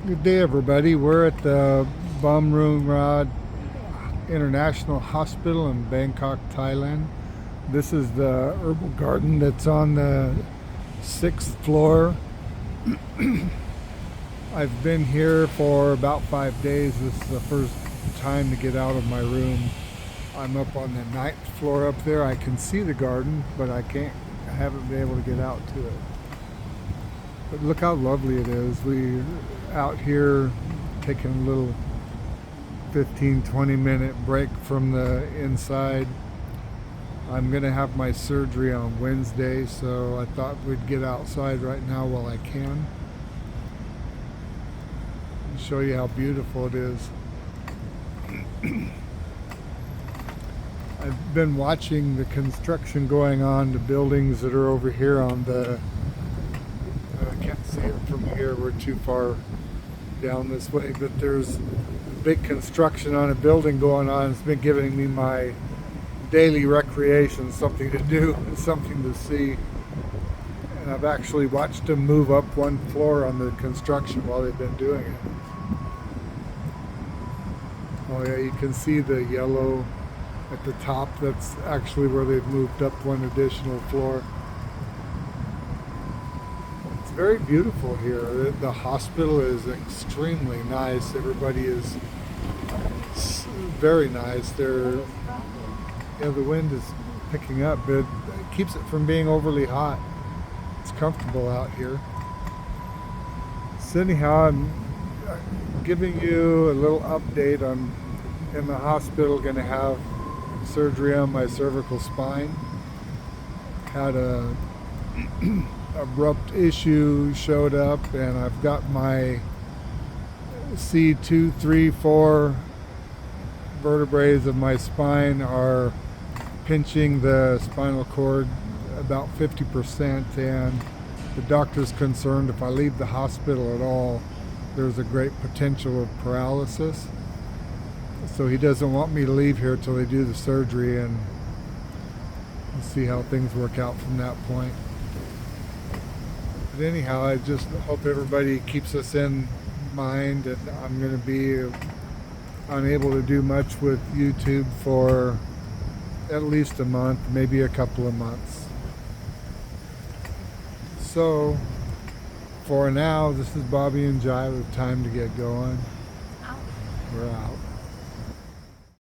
Good day, everybody. We're at the Bumrungrad International Hospital in Bangkok, Thailand. This is the herbal garden that's on the sixth floor. I've been here for about 5 days. This is the first time to get out of my room. I'm up on the ninth floor up there. I can see the garden, but I haven't been able to get out to it. But look how lovely it is. We're out here taking a little 15-20 minute break from the inside. I'm going to have my surgery on Wednesday, so I thought we'd get outside right now while I can and show you how beautiful it is. I've been watching the construction going on, the buildings that are over here on the I can't see it from here, we're too far down this way, but there's big construction on a building going on. It's been giving me my daily recreation, something to do and something to see. And I've actually watched them move up one floor on the construction while they've been doing it. Oh yeah, you can see the yellow at the top. That's actually where they've moved up one additional floor. It's very beautiful here. The hospital is extremely nice. Everybody is very nice. The wind is picking up, but it keeps it from being overly hot. It's comfortable out here. So anyhow, I'm giving you a little update on in the hospital. Going to have surgery on my cervical spine. Had a abrupt issue showed up, and I've got my C2, 3, 4 vertebrae of my spine are pinching the spinal cord about 50%, and the doctor's concerned if I leave the hospital at all, there's a great potential of paralysis. So he doesn't want me to leave here till they do the surgery, and we'll see how things work out from that point. But anyhow, I just hope everybody keeps us in mind, and I'm going to be unable to do much with YouTube for at least a month, maybe a couple of months. So for now, this is Bobby and Jai with Time to Get Going. We're out.